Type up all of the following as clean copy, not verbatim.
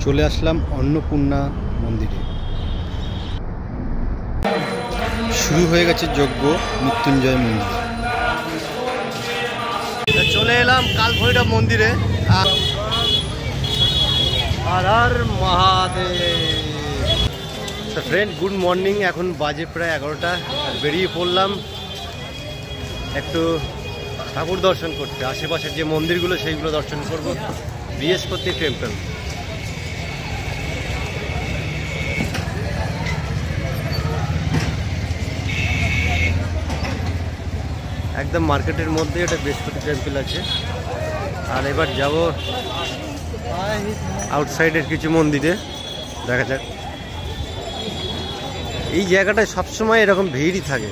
চলে আসলাম অন্নপূর্ণা মন্দিরে। শুরু হয়ে গেছে যজ্ঞ মৃত্যুঞ্জয় মন্দির। চলে এলাম কাল ভৈরব মন্দিরে। Har Har Mahadev. Friend, good morning. এখন বাজে প্রায় 11টা। বেরিয়ে পড়লাম একটু ঠাকুর দর্শন করতে। আশেপাশের যে মন্দিরগুলো সেইগুলো দর্শন করব। বৃহস্পতি টেম্পল। একদম মার্কেটের মধ্যে এটা বৃহস্পতি টেম্পল আছে। আর এবার যাব আউটসাইডের কিছু মন্দিরে, দেখা যাক। এই জায়গাটায় সবসময় এরকম ভিড়ই থাকে।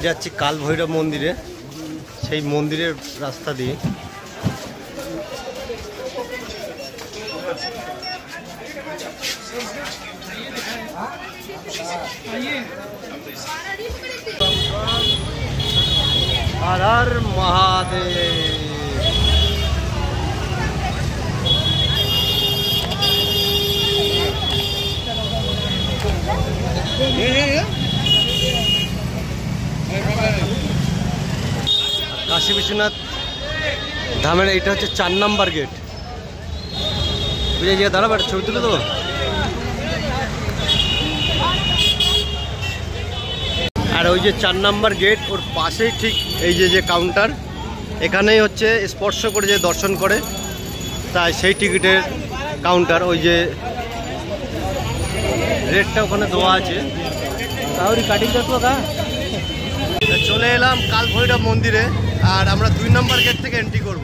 যাচ্ছি কাল ভৈরব মন্দিরে, সেই মন্দিরের রাস্তা দিয়ে। হর হর মহাদেব। কাশী বিশ্বনাথ ধামের এইটা হচ্ছে 4 নম্বর গেট। বুঝে গিয়ে দাঁড়াবো, একটা ছবি তুলে দেবো। আর ওই যে 4 নম্বর গেট, ওর পাশেই ঠিক এই যে কাউন্টার, এখানেই হচ্ছে স্পর্শ করে যে দর্শন করে, তাই সেই টিকিটের কাউন্টার। ওই যে রেটটা ওখানে দেওয়া আছে। তাহলে কাটিং করবো কা। চলে এলাম কাল ভৈরব মন্দিরে, আর আমরা 2 নম্বর গেট থেকে এন্ট্রি করব।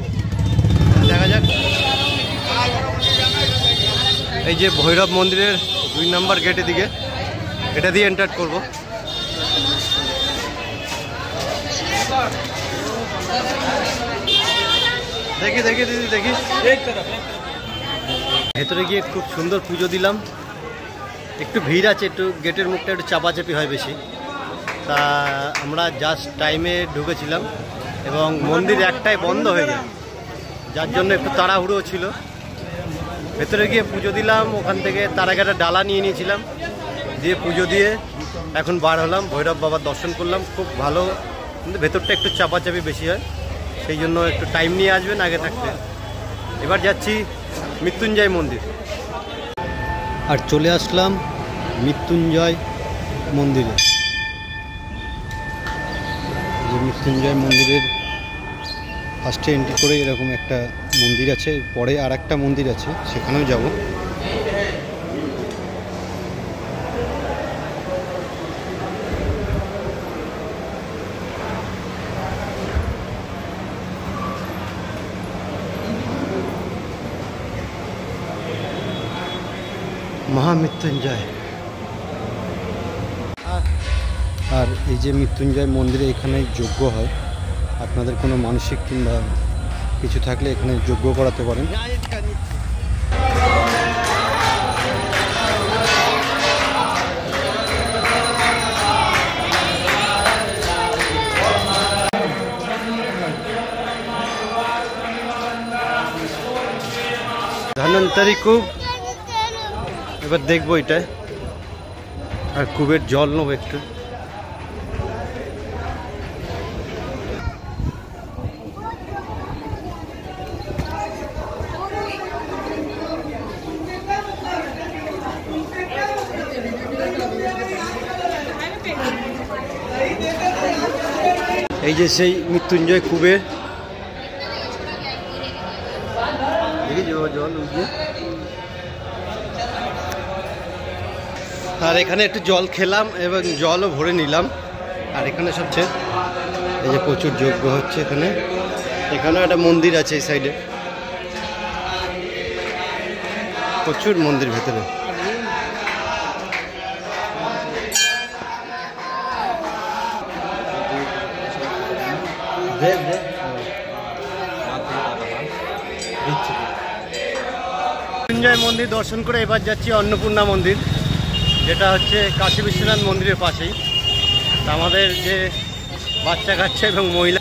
দেখা যাক। এই যে ভৈরব মন্দিরের 2 নম্বর গেটের দিকে, এটা দিয়ে এন্টার করব। দেখি দেখি দিদি দেখি। ভেতরে গিয়ে খুব সুন্দর পুজো দিলাম। একটু ভিড় আছে, একটু গেটের মুখটা একটু চাপাচাপি হয় বেশি। তা আমরা জাস্ট টাইমে ঢুকেছিলাম এবং মন্দির একটাই বন্ধ হয়ে যায়, যার জন্য একটু তাড়াহুড়ো ছিল। ভেতরে গিয়ে পুজো দিলাম, ওখান থেকে তার আগে একটা ডালা নিয়ে নিয়েছিলাম, দিয়ে পুজো দিয়ে এখন বার হলাম। ভৈরব বাবার দর্শন করলাম, খুব ভালো। কিন্তু ভেতরটা একটু চাপাচাপি বেশি হয়, সেই জন্য একটু টাইম নিয়ে আসবেন আগে থাকতে। এবার যাচ্ছি মৃত্যুঞ্জয় মন্দির। আর চলে আসলাম মৃত্যুঞ্জয় মন্দিরে। যে মৃত্যুঞ্জয় মন্দিরের ফার্স্টে এন্ট্রি করে এরকম একটা মন্দির আছে, পরে আর একটা মন্দির আছে, সেখানেও যাব। মহামৃত্যুঞ্জয়। আর এই যে মৃত্যুঞ্জয় মন্দিরে এখানে যজ্ঞ হয়। আপনাদের কোনো মানসিক কিংবা কিছু থাকলে এখানে যজ্ঞ করাতে পারেন। ধন্বন্তরী কূপ এবার দেখবো এটা। আর কূপের জল নেবো একটু। এই যে সেই মৃত্যুঞ্জয় কূপের জল উঠবে। আর এখানে একটু জল খেলাম এবং জলও ভরে নিলাম। আর এখানে সবচেয়ে এই যে প্রচুর যজ্ঞ হচ্ছে এখানে। এখানেও একটা মন্দির আছে এই সাইডে, প্রচুর মন্দির ভেতরে। মৃত্যুঞ্জয় মন্দির দর্শন করে এবার যাচ্ছি অন্নপূর্ণা মন্দির, যেটা হচ্ছে কাশী বিশ্বনাথ মন্দিরের পাশেই। তা আমাদের যে বাচ্চা কাচ্চা এবং মহিলা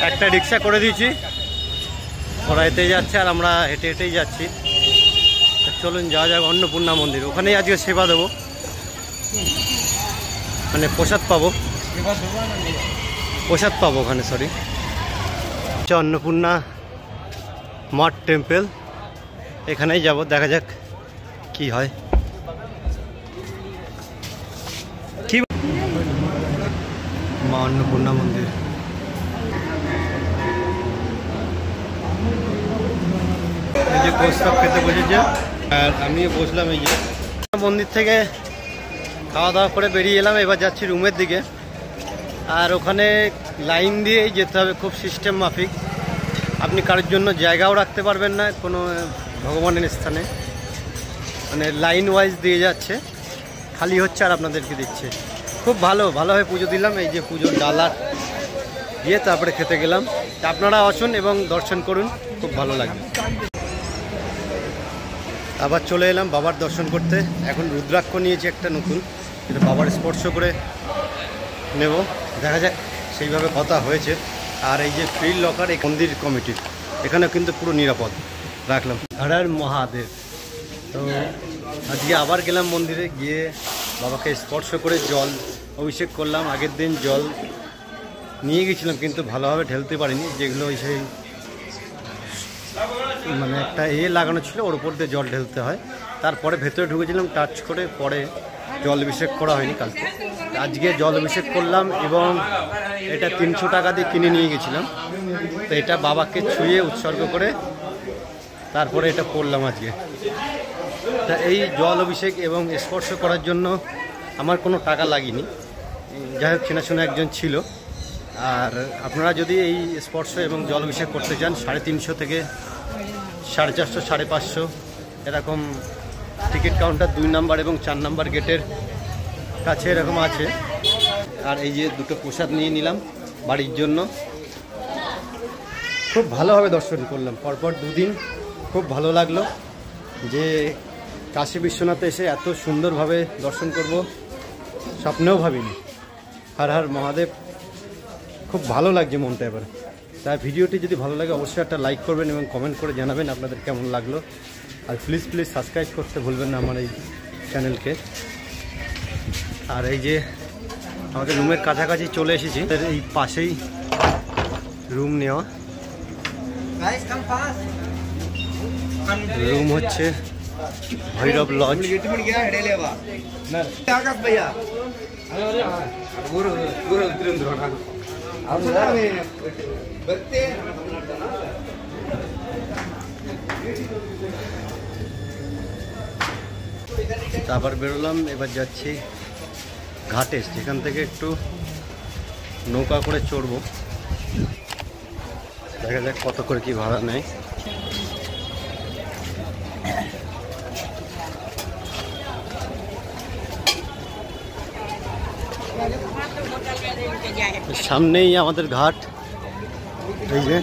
একটা রিক্সা করে দিয়েছি, ওরা এতে যাচ্ছে আর আমরা হেঁটে হেঁটেই যাচ্ছি। চলুন যাওয়া যাক অন্নপূর্ণা মন্দির। ওখানেই আজকে সেবা দেবো, মানে প্রসাদ পাবো, ওখানে সরি অন্নপূর্ণা মঠ টেম্পল, এখানেই যাব, দেখা যাক কি হয়। কি মা অন্নপূর্ণা মন্দির, এই যে প্রস্তাব খেতে বসেছে আর আমিও বসলাম। এই যে মন্দির থেকে খাওয়া দাওয়া করে বেরিয়ে এলাম, এবার যাচ্ছি রুমের দিকে। আর ওখানে লাইন দিয়েই যেতে হবে, খুব সিস্টেম মাফিক। আপনি কারোর জন্য জায়গাও রাখতে পারবেন না কোনো ভগবানের স্থানে, মানে লাইন ওয়াইজ দিয়ে যাচ্ছে, খালি হচ্ছে আর আপনাদেরকে দিচ্ছে। খুব ভালোভাবে পুজো দিলাম। এই যে পুজোর ডালার দিয়ে তারপরে খেতে গেলাম। আপনারা আসুন এবং দর্শন করুন, খুব ভালো লাগবে। আবার চলে এলাম বাবার দর্শন করতে। এখন রুদ্রাক্ষ নিয়েছি একটা নতুন, যেটা বাবার স্পর্শ করে নেব, দেখা যাক। সেইভাবে কথা হয়েছে। আর এই যে ফ্রি লকার এই মন্দির কমিটির, এখানে কিন্তু পুরো নিরাপদ রাখলাম। হর হর মহাদেব। তো আজকে আবার গেলাম মন্দিরে, গিয়ে বাবাকে স্পর্শ করে জল অভিষেক করলাম। আগের দিন জল নিয়ে গেছিলাম কিন্তু ভালোভাবে ঢেলতে পারিনি, যেগুলো ওই সেই মানে একটা লাগানো ছিল, ওর উপর দিয়ে জল ঢেলতে হয়। তারপরে ভেতরে ঢুকেছিলাম টাচ করে, পরে জল অভিষেক করা হয়নি কালকে। আজকে জল অভিষেক করলাম এবং এটা 300 টাকা দিয়ে কিনে নিয়ে গেছিলাম। তো এটা বাবাকে ছুঁয়ে উৎসর্গ করে তারপরে এটা করলাম আজকে। তা এই জল অভিষেক এবং স্পর্শ করার জন্য আমার কোনো টাকা লাগেনি, যাই হোক চেনাশোনা একজন ছিল। আর আপনারা যদি এই স্পর্শ এবং জল অভিষেক করতে চান 350 থেকে 450, 550 এরকম টিকিট কাউন্টার 2 নাম্বার এবং 4 নাম্বার গেটের কাছে এরকম আছে। আর এই যে দুটো প্রসাদ নিয়ে নিলাম বাড়ির জন্য। খুব ভালোভাবে দর্শন করলাম পরপর 2 দিন, খুব ভালো লাগলো যে কাশী বিশ্বনাথে এসে এত সুন্দরভাবে দর্শন করব, স্বপ্নেও ভাবিনি। হর হর মহাদেব। খুব ভালো লাগছে মনটা এবার। তাই ভিডিওটি যদি ভালো লাগে অবশ্যই একটা লাইক করবেন এবং কমেন্ট করে জানাবেন আপনাদের কেমন লাগলো। আর প্লিজ সাবস্ক্রাইব করতে ভুলবেন না আমার এই চ্যানেলকে। আর এই যে আমাদের রুমের কাছাকাছি চলে এসেছি, এই পাশেই রুম নেওয়া। রুম হচ্ছে ভৈরব লজ। আবার বেরোলাম, এবার যাচ্ছি ঘাটে, যেখান থেকে একটু নৌকা করে চড়বো। দেখা যাক কত করে কি ভাড়া নেয়। সামনেই আমাদের ঘাট, এই যে